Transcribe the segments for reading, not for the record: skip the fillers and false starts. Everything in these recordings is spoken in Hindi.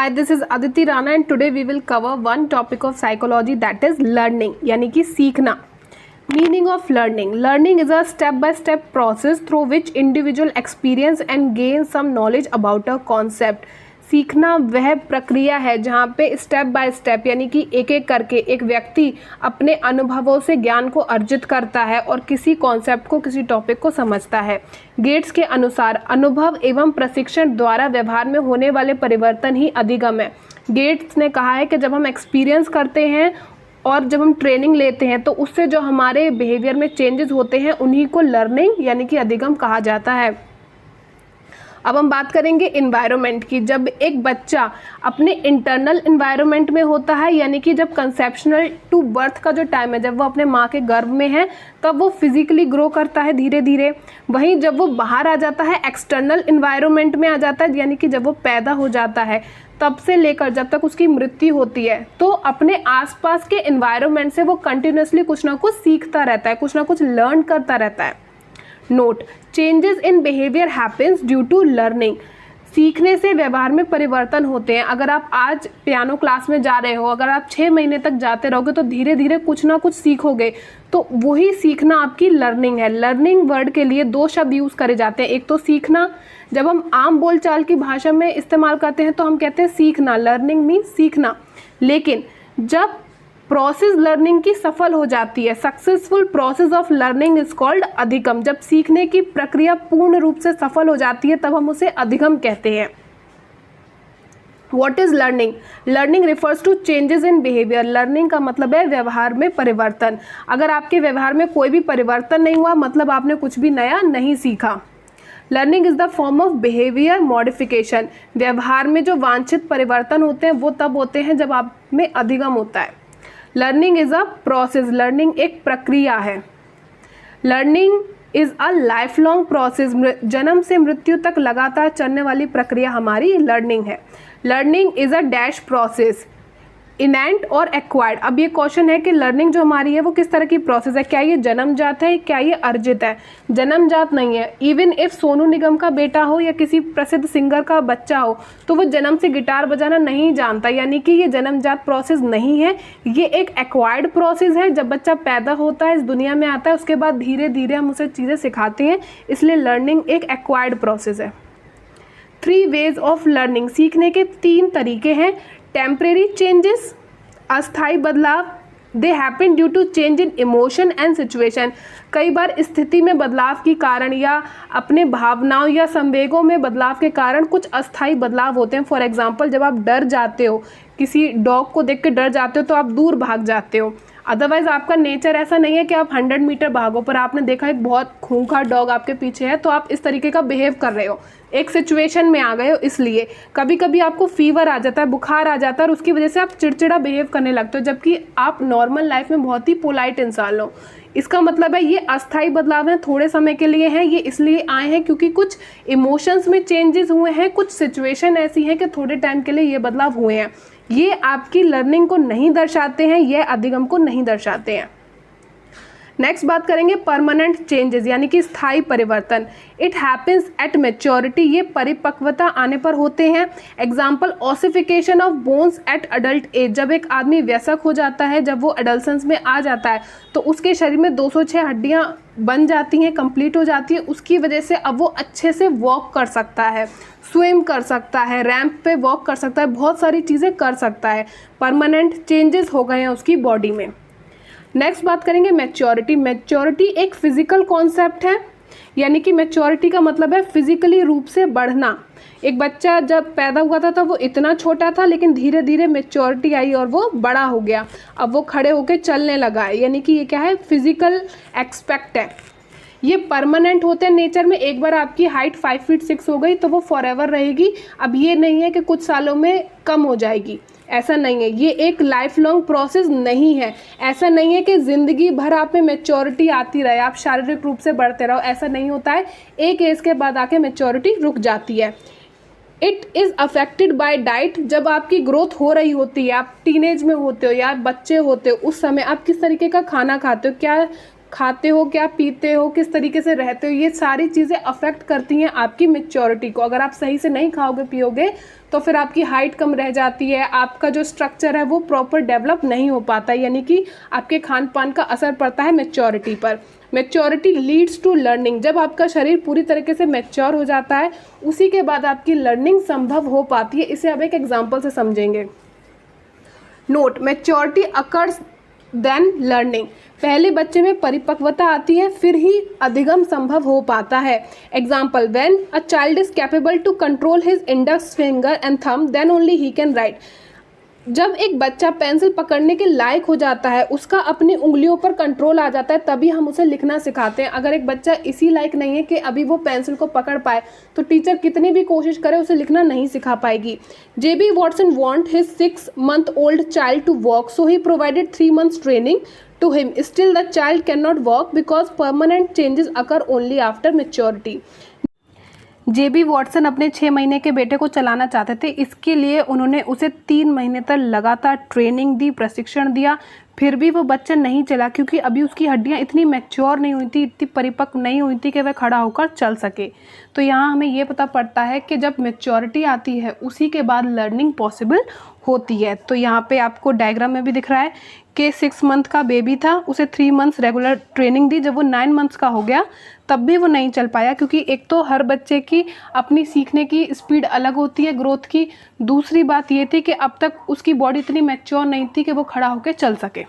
Hi, this is Aditi Rana and today we will cover one topic of psychology, that is learning, यानी कि सीखना. Meaning of learning. Learning is a step-by-step process through which individual experience and gain some knowledge about a concept. सीखना वह प्रक्रिया है जहाँ पे स्टेप बाय स्टेप यानी कि एक एक करके एक व्यक्ति अपने अनुभवों से ज्ञान को अर्जित करता है और किसी कॉन्सेप्ट को, किसी टॉपिक को समझता है. गेट्स के अनुसार अनुभव एवं प्रशिक्षण द्वारा व्यवहार में होने वाले परिवर्तन ही अधिगम है. गेट्स ने कहा है कि जब हम एक्सपीरियंस करते हैं और जब हम ट्रेनिंग लेते हैं तो उससे जो हमारे बिहेवियर में चेंजेस होते हैं उन्हीं को लर्निंग यानी कि अधिगम कहा जाता है. अब हम बात करेंगे इन्वायरमेंट की. जब एक बच्चा अपने इंटरनल इन्वायरमेंट में होता है यानी कि जब कंसेप्शनल टू बर्थ का जो टाइम है, जब वो अपने माँ के गर्भ में है, तब वो फिजिकली ग्रो करता है धीरे धीरे. वहीं जब वो बाहर आ जाता है, एक्सटर्नल इन्वायरमेंट में आ जाता है, यानी कि जब वो पैदा हो जाता है, तब से लेकर जब तक उसकी मृत्यु होती है, तो अपने आसपास के इन्वायरमेंट से वो कंटिन्यूसली कुछ ना कुछ सीखता रहता है, कुछ ना कुछ लर्न करता रहता है. Note, changes in behaviour happens due to learning. सीखने से व्यवहार में परिवर्तन होते हैं. अगर आप आज पियानो क्लास में जा रहे हो, अगर आप 6 महीने तक जाते रहोगे तो धीरे धीरे कुछ ना कुछ सीखोगे, तो वही सीखना आपकी लर्निंग है. लर्निंग वर्ड के लिए 2 शब्द यूज़ करे जाते हैं. एक तो सीखना, जब हम आम बोलचाल की भाषा में इस्तेमाल करते हैं तो हम कहते हैं सीखना, लर्निंग मीन्स सीखना. लेकिन जब प्रोसेस लर्निंग की सफल हो जाती है, successful process of learning is called अधिगम. जब सीखने की प्रक्रिया पूर्ण रूप से सफल हो जाती है तब हम उसे अधिगम कहते हैं. What is learning? Learning refers to changes in behaviour. Learning का मतलब है व्यवहार में परिवर्तन. अगर आपके व्यवहार में कोई भी परिवर्तन नहीं हुआ, मतलब आपने कुछ भी नया नहीं सीखा. Learning is the form of behaviour modification. व्यवहार में जो वांछित परिवर्तन होते हैं वो तब होते हैं जब आप में अधिगम होता है. Learning is a process. Learning एक प्रक्रिया है. Learning is a life long process. जन्म से मृत्यु तक लगातार चलने वाली प्रक्रिया हमारी लर्निंग है. Learning is a dash process, innate और एक्वायर्ड. अब ये क्वेश्चन है कि लर्निंग जो हमारी है वो किस तरह की प्रोसेस है. क्या ये जन्मजात है, क्या ये अर्जित है? जन्मजात नहीं है. इवन इफ सोनू निगम का बेटा हो या किसी प्रसिद्ध सिंगर का बच्चा हो तो वो जन्म से गिटार बजाना नहीं जानता, यानी कि ये जन्मजात प्रोसेस नहीं है. ये एक एक्वायर्ड प्रोसेस है. जब बच्चा पैदा होता है, इस दुनिया में आता है, उसके बाद धीरे धीरे हम उसे चीज़ें सिखाते हैं, इसलिए लर्निंग एक एक्वायर्ड प्रोसेस है. 3 वेज ऑफ लर्निंग. सीखने के 3 तरीके हैं. टेम्परेरी चेंजेस, अस्थायी बदलाव, they happen due to change in emotion and situation. कई बार स्थिति में बदलाव के कारण या अपने भावनाओं या संवेगों में बदलाव के कारण कुछ अस्थायी बदलाव होते हैं. फॉर एग्जांपल, जब आप डर जाते हो, किसी डॉग को देख के डर जाते हो तो आप दूर भाग जाते हो. अदरवाइज आपका नेचर ऐसा नहीं है कि आप 100 मीटर भागो, पर आपने देखा एक बहुत खूंखार डॉग आपके पीछे है तो आप इस तरीके का बिहेव कर रहे हो, एक सिचुएशन में आ गए हो. इसलिए कभी कभी आपको फीवर आ जाता है, बुखार आ जाता है और उसकी वजह से आप चिड़चिड़ा बिहेव करने लगते हो, जबकि आप नॉर्मल लाइफ में बहुत ही पोलाइट इंसान हो. इसका मतलब है ये अस्थायी बदलाव हैं, थोड़े समय के लिए हैं. ये इसलिए आए हैं क्योंकि कुछ इमोशंस में चेंजेस हुए हैं, कुछ सिचुएशन ऐसी हैं कि थोड़े टाइम के लिए ये बदलाव हुए हैं. ये आपकी लर्निंग को नहीं दर्शाते हैं, ये अधिगम को नहीं दर्शाते हैं. नेक्स्ट बात करेंगे परमानेंट चेंजेस यानी कि स्थायी परिवर्तन. It happens at maturity. ये परिपक्वता आने पर होते हैं. Example, ossification of bones at adult age. जब एक आदमी वयस्क हो जाता है, जब वो एडल्सेंस में आ जाता है तो उसके शरीर में 206 हड्डियाँ बन जाती हैं, कंप्लीट हो जाती है. उसकी वजह से अब वो अच्छे से वॉक कर सकता है, स्विम कर सकता है, रैंप पे वॉक कर सकता है, बहुत सारी चीज़ें कर सकता है. परमानेंट चेंजेस हो गए हैं उसकी बॉडी में. नेक्स्ट बात करेंगे मैच्योरिटी. मैच्योरिटी एक फिजिकल कॉन्सेप्ट है, यानी कि मैच्योरिटी का मतलब है फिजिकली रूप से बढ़ना. एक बच्चा जब पैदा हुआ था तो वो इतना छोटा था, लेकिन धीरे धीरे मैच्योरिटी आई और वो बड़ा हो गया. अब वो खड़े होकर चलने लगा है, यानी कि ये क्या है, फिजिकल एक्सपेक्ट है. ये परमानेंट होते हैं नेचर में. एक बार आपकी हाइट 5 फीट 6 हो गई तो वो फॉरएवर रहेगी. अब ये नहीं है कि कुछ सालों में कम हो जाएगी, ऐसा नहीं है. ये एक लाइफ लॉन्ग प्रोसेस नहीं है. ऐसा नहीं है कि ज़िंदगी भर आप में मैच्योरिटी आती रहे, आप शारीरिक रूप से बढ़ते रहो, ऐसा नहीं होता है. एक एज के बाद आके मैच्योरिटी रुक जाती है. It is affected by diet. जब आपकी ग्रोथ हो रही होती है, आप टीनेज में होते हो या बच्चे होते हो, उस समय आप किस तरीके का खाना खाते हो, क्या खाते हो, क्या पीते हो, किस तरीके से रहते हो, ये सारी चीज़ें अफेक्ट करती हैं आपकी मैच्योरिटी को। अगर आप सही से नहीं खाओगे पियोगे तो फिर आपकी हाइट कम रह जाती है, आपका जो स्ट्रक्चर है वो प्रॉपर डेवलप नहीं हो पाता, यानी कि आपके खान पान का असर पड़ता है मैच्योरिटी पर। Maturity leads to learning. जब आपका शरीर पूरी तरीके से मैच्योर हो जाता है उसी के बाद आपकी लर्निंग संभव हो पाती है। इसे अब एक एग्जाम्पल से समझेंगे। Note, maturity occurs then learning. पहले बच्चे में परिपक्वता आती है फिर ही अधिगम संभव हो पाता है। Example, when a child is capable to control his index finger and thumb then only he can write. जब एक बच्चा पेंसिल पकड़ने के लायक हो जाता है, उसका अपनी उंगलियों पर कंट्रोल आ जाता है, तभी हम उसे लिखना सिखाते हैं। अगर एक बच्चा इसी लायक नहीं है कि अभी वो पेंसिल को पकड़ पाए तो टीचर कितनी भी कोशिश करे उसे लिखना नहीं सिखा पाएगी। JB Watson want his 6 month old child to walk, so he provided 3 months training to him. Still the child cannot walk because permanent changes occur only after maturity. JB Watson अपने 6 महीने के बेटे को चलाना चाहते थे। इसके लिए उन्होंने उसे 3 महीने तक लगातार ट्रेनिंग दी, प्रशिक्षण दिया, फिर भी वो बच्चा नहीं चला क्योंकि अभी उसकी हड्डियां इतनी मैच्योर नहीं हुई थी, इतनी परिपक्व नहीं हुई थी कि वह खड़ा होकर चल सके। तो यहाँ हमें ये पता पड़ता है कि जब मैच्योरिटी आती है उसी के बाद लर्निंग पॉसिबल होती है। तो यहाँ पे आपको डायग्राम में भी दिख रहा है कि 6 मंथ का बेबी था, उसे 3 मंथ्स रेगुलर ट्रेनिंग दी। जब वो 9 मंथ्स का हो गया तब भी वो नहीं चल पाया, क्योंकि एक तो हर बच्चे की अपनी सीखने की स्पीड अलग होती है ग्रोथ की। दूसरी बात ये थी कि अब तक उसकी बॉडी इतनी मैच्योर नहीं थी कि वो खड़ा होकर चल सके।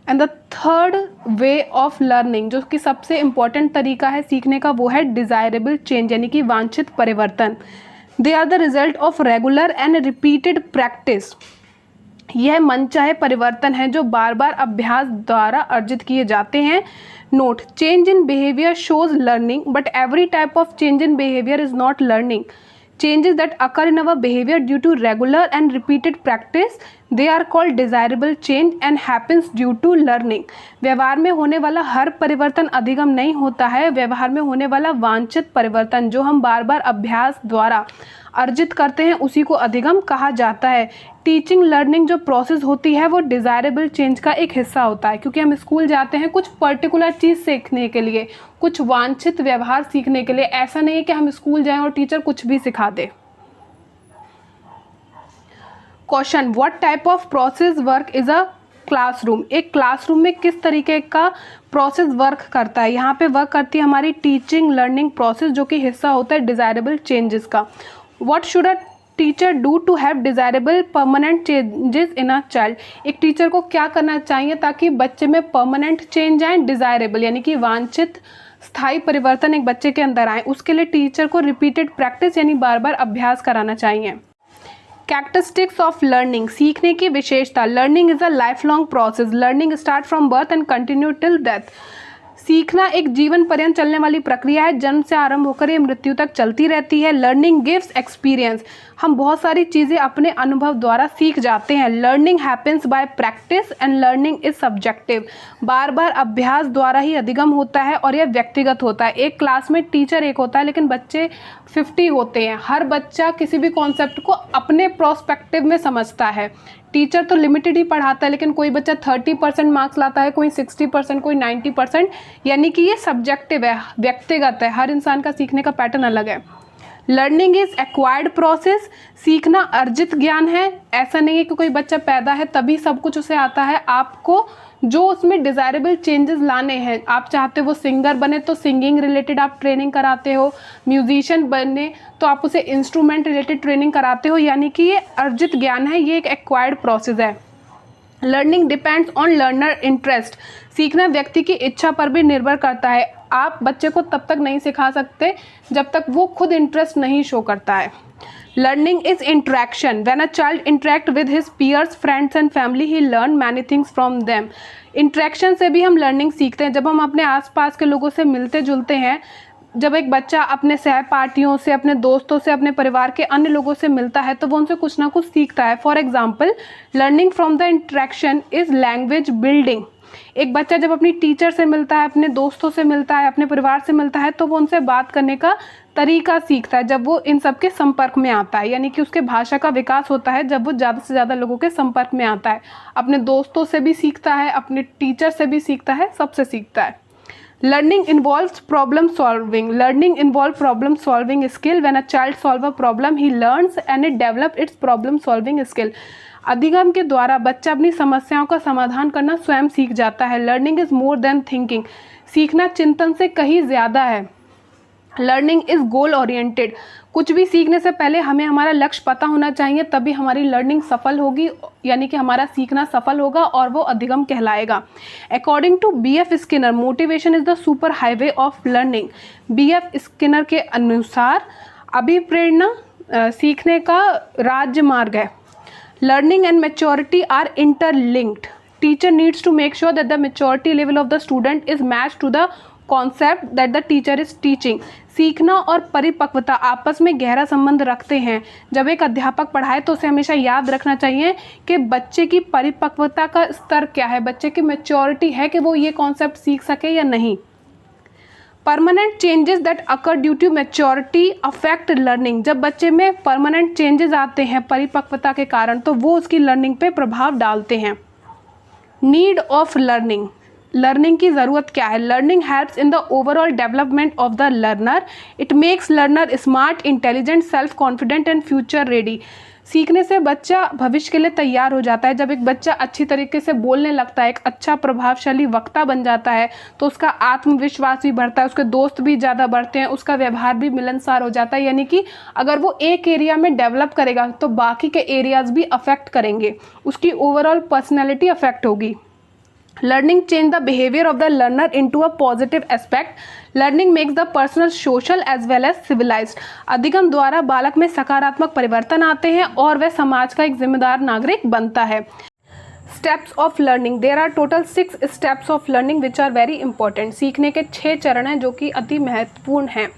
And the third way of learning, जो कि सबसे इम्पॉर्टेंट तरीका है सीखने का, वो है डिज़ायरेबल चेंज, यानी कि वांछित परिवर्तन। They are the result of regular and repeated practice. यह मनचाहे परिवर्तन है जो बार बार अभ्यास द्वारा अर्जित किए जाते हैं। Note, change in behaviour shows learning but every type of change in behaviour is not learning. Changes that occur in our behavior due to regular and repeated practice, they are called desirable change and happens due to learning. व्यवहार में होने वाला हर परिवर्तन अधिगम नहीं होता है। व्यवहार में होने वाला वांछित परिवर्तन जो हम बार बार अभ्यास द्वारा अर्जित करते हैं उसी को अधिगम कहा जाता है। टीचिंग लर्निंग जो प्रोसेस होती है वो डिज़ायरेबल चेंज का एक हिस्सा होता है, क्योंकि हम स्कूल जाते हैं कुछ पर्टिकुलर चीज़ सीखने के लिए, कुछ वांछित व्यवहार सीखने के लिए। ऐसा नहीं है कि हम स्कूल जाएं और टीचर कुछ भी सिखा दे। Question, what type of process work is a classroom. एक क्लासरूम में किस तरीके का प्रोसेस वर्क करता है। यहाँ पे वर्क करती है हमारी टीचिंग लर्निंग प्रोसेस, जो कि हिस्सा होता है डिज़ायरेबल चेंजेस का। What should a teacher do to have desirable permanent changes in a child. एक टीचर को क्या करना चाहिए ताकि बच्चे में परमानेंट चेंज आए, डिज़ायरेबल यानी कि वांछित स्थायी परिवर्तन एक बच्चे के अंदर आए। उसके लिए टीचर को रिपीटेड प्रैक्टिस यानी बार बार अभ्यास कराना चाहिए। कैरेक्टरिस्टिक्स ऑफ लर्निंग, सीखने की विशेषता। Learning is a life long process. Learning start from birth and continue till death. सीखना एक जीवन पर्यंत चलने वाली प्रक्रिया है। जन्म से आरंभ होकर ये मृत्यु तक चलती रहती है। Learning gives experience. हम बहुत सारी चीज़ें अपने अनुभव द्वारा सीख जाते हैं। Learning happens by practice and learning is subjective. बार बार अभ्यास द्वारा ही अधिगम होता है और यह व्यक्तिगत होता है। एक क्लास में टीचर एक होता है लेकिन बच्चे 50 होते हैं। हर बच्चा किसी भी कॉन्सेप्ट को अपने प्रोस्पेक्टिव में समझता है। टीचर तो लिमिटेड ही पढ़ाता है, लेकिन कोई बच्चा 30% मार्क्स लाता है, कोई 60%, कोई 90%, यानी कि ये सब्जेक्टिव है, व्यक्तिगत है। हर इंसान का सीखने का पैटर्न अलग है। Learning is acquired process. सीखना अर्जित ज्ञान है। ऐसा नहीं है कि कोई बच्चा पैदा है तभी सब कुछ उसे आता है। आपको जो उसमें डिज़ायरेबल चेंजेस लाने हैं, आप चाहते हो वो सिंगर बने तो सिंगिंग रिलेटेड आप ट्रेनिंग कराते हो, म्यूजिशियन बने तो आप उसे इंस्ट्रूमेंट रिलेटेड ट्रेनिंग कराते हो, यानी कि ये अर्जित ज्ञान है, ये एक एक्वायर्ड प्रोसेस है। Learning depends on learner interest. सीखना व्यक्ति की इच्छा पर भी निर्भर करता है। आप बच्चे को तब तक नहीं सिखा सकते जब तक वो खुद इंटरेस्ट नहीं शो करता है। Learning is interaction. When a child interact with his peers, friends and family, he learn many things from them. Interaction से भी हम लर्निंग सीखते हैं। जब हम अपने आसपास के लोगों से मिलते जुलते हैं, जब एक बच्चा अपने सहपाठियों से, अपने दोस्तों से, अपने परिवार के अन्य लोगों से मिलता है तो वो उनसे कुछ ना कुछ सीखता है। For example, learning from the interaction is language building. एक बच्चा जब अपनी टीचर से मिलता है, अपने दोस्तों से मिलता है, अपने परिवार से मिलता है तो वो उनसे बात करने का तरीका सीखता है जब वो इन सब के संपर्क में आता है, यानी कि उसके भाषा का विकास होता है जब वो ज़्यादा से ज़्यादा लोगों के संपर्क में आता है। अपने दोस्तों से भी सीखता है, अपने टीचर से भी सीखता है, सबसे सीखता है। Learning involves problem solving. Learning involve problem solving skill. When a child solve a problem he learns and it develop it's problem solving skill. अधिगम के द्वारा बच्चा अपनी समस्याओं का समाधान करना स्वयं सीख जाता है। Learning is more than thinking. सीखना चिंतन से कहीं ज़्यादा है। Learning is goal oriented. कुछ भी सीखने से पहले हमें हमारा लक्ष्य पता होना चाहिए, तभी हमारी लर्निंग सफल होगी, यानी कि हमारा सीखना सफल होगा और वो अधिगम कहलाएगा। According to BF Skinner, motivation is the super highway of learning. BF Skinner के अनुसार अभिप्रेरणा सीखने का राजमार्ग है। Learning and maturity are interlinked. Teacher needs to make sure that the maturity level of the student is match to the concept that the teacher is teaching. सीखना और परिपक्वता आपस में गहरा संबंध रखते हैं। जब एक अध्यापक पढ़ाए तो उसे हमेशा याद रखना चाहिए कि बच्चे की परिपक्वता का स्तर क्या है, बच्चे की मैच्योरिटी है कि वो ये कॉन्सेप्ट सीख सके या नहीं। Permanent changes that occur due to maturity affect learning. जब बच्चे में परमानेंट चेंजेस आते हैं परिपक्वता के कारण, तो वो उसकी लर्निंग पे प्रभाव डालते हैं। Need of learning. लर्निंग की ज़रूरत क्या है? Learning helps in the overall development of the learner. It makes learner smart, intelligent, self confident and future ready. सीखने से बच्चा भविष्य के लिए तैयार हो जाता है। जब एक बच्चा अच्छी तरीके से बोलने लगता है, एक अच्छा प्रभावशाली वक्ता बन जाता है, तो उसका आत्मविश्वास भी बढ़ता है, उसके दोस्त भी ज़्यादा बढ़ते हैं, उसका व्यवहार भी मिलनसार हो जाता है। यानी कि अगर वो एक एरिया में डेवलप करेगा तो बाकी के एरियाज़ भी अफेक्ट करेंगे, उसकी ओवरऑल पर्सनैलिटी अफेक्ट होगी। Learning change the behavior of the learner into a positive aspect. Learning makes the person social as well as civilized. अधिगम द्वारा बालक में सकारात्मक परिवर्तन आते हैं और वह समाज का एक जिम्मेदार नागरिक बनता है। Steps of learning. There are total 6 steps of learning which are very important. सीखने के 6 चरण हैं जो कि अति महत्वपूर्ण हैं।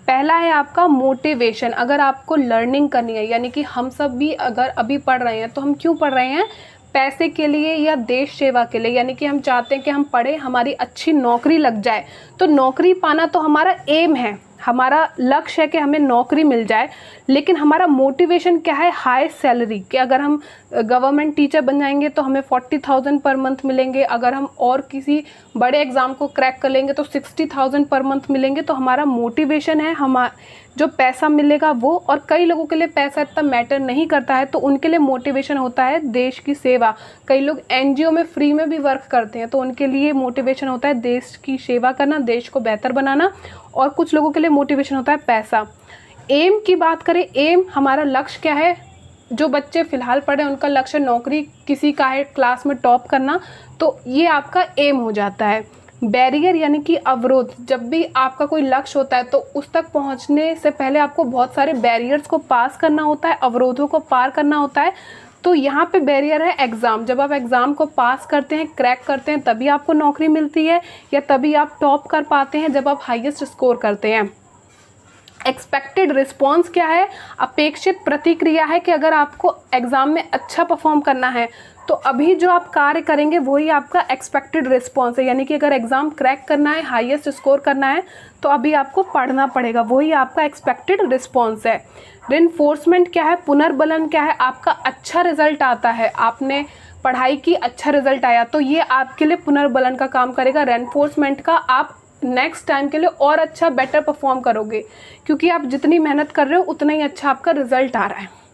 पहला है आपका मोटिवेशन। अगर आपको लर्निंग करनी है, यानी कि हम सब भी अगर अभी पढ़ रहे हैं तो हम क्यों पढ़ रहे हैं? पैसे के लिए या देश सेवा के लिए, यानी कि हम चाहते हैं कि हम पढ़ें, हमारी अच्छी नौकरी लग जाए। तो नौकरी पाना तो हमारा एम है, हमारा लक्ष्य है कि हमें नौकरी मिल जाए। लेकिन हमारा मोटिवेशन क्या है? हाई सैलरी, कि अगर हम गवर्नमेंट टीचर बन जाएंगे तो हमें 40,000 पर मंथ मिलेंगे, अगर हम और किसी बड़े एग्ज़ाम को क्रैक कर लेंगे तो 60,000 पर मंथ मिलेंगे। तो हमारा मोटिवेशन है जो पैसा मिलेगा वो। और कई लोगों के लिए पैसा इतना मैटर नहीं करता है, तो उनके लिए मोटिवेशन होता है देश की सेवा। कई लोग NGO में फ्री में भी वर्क करते हैं, तो उनके लिए मोटिवेशन होता है देश की सेवा करना, देश को बेहतर बनाना। और कुछ लोगों के लिए मोटिवेशन होता है पैसा। एम की बात करें, एम हमारा लक्ष्य क्या है? जो बच्चे फ़िलहाल पढ़े उनका लक्ष्य नौकरी किसी का है, क्लास में टॉप करना, तो ये आपका एम हो जाता है। बैरियर यानी कि अवरोध। जब भी आपका कोई लक्ष्य होता है तो उस तक पहुंचने से पहले आपको बहुत सारे बैरियर्स को पास करना होता है, अवरोधों को पार करना होता है। तो यहाँ पे बैरियर है एग्ज़ाम। जब आप एग्ज़ाम को पास करते हैं, क्रैक करते हैं, तभी आपको नौकरी मिलती है, या तभी आप टॉप कर पाते हैं जब आप हाईएस्ट स्कोर करते हैं। एक्सपेक्टेड रिस्पॉन्स क्या है? अपेक्षित प्रतिक्रिया है कि अगर आपको एग्ज़ाम में अच्छा परफॉर्म करना है तो अभी जो आप कार्य करेंगे वही आपका एक्सपेक्टेड रिस्पॉन्स है। यानी कि अगर एग्ज़ाम क्रैक करना है, हाईएस्ट स्कोर करना है, तो अभी आपको पढ़ना पड़ेगा, वही आपका एक्सपेक्टेड रिस्पॉन्स है। रेनफोर्समेंट क्या है? पुनर्बलन क्या है? आपका अच्छा रिजल्ट आता है, आपने पढ़ाई की, अच्छा रिजल्ट आया, तो ये आपके लिए पुनर्बलन का काम करेगा, रेनफोर्समेंट का। आप नेक्स्ट टाइम के लिए और अच्छा बेटर परफॉर्म करोगे, क्योंकि आप जितनी मेहनत कर रहे हो उतना ही अच्छा आपका रिजल्ट आ रहा है।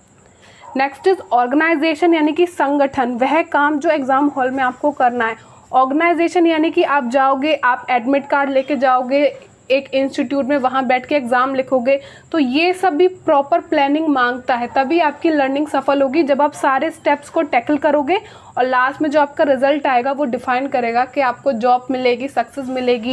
नेक्स्ट इज ऑर्गेनाइजेशन, यानी कि संगठन, वह काम जो एग्ज़ाम हॉल में आपको करना है। ऑर्गेनाइजेशन यानी कि आप जाओगे, आप एडमिट कार्ड लेके जाओगे एक इंस्टीट्यूट में, वहाँ बैठ के एग्ज़ाम लिखोगे, तो ये सब भी प्रॉपर प्लानिंग मांगता है, तभी आपकी लर्निंग सफल होगी। जब आप सारे स्टेप्स को टैकल करोगे और लास्ट में जो आपका रिजल्ट आएगा वो डिफाइन करेगा कि आपको जॉब मिलेगी, सक्सेस मिलेगी।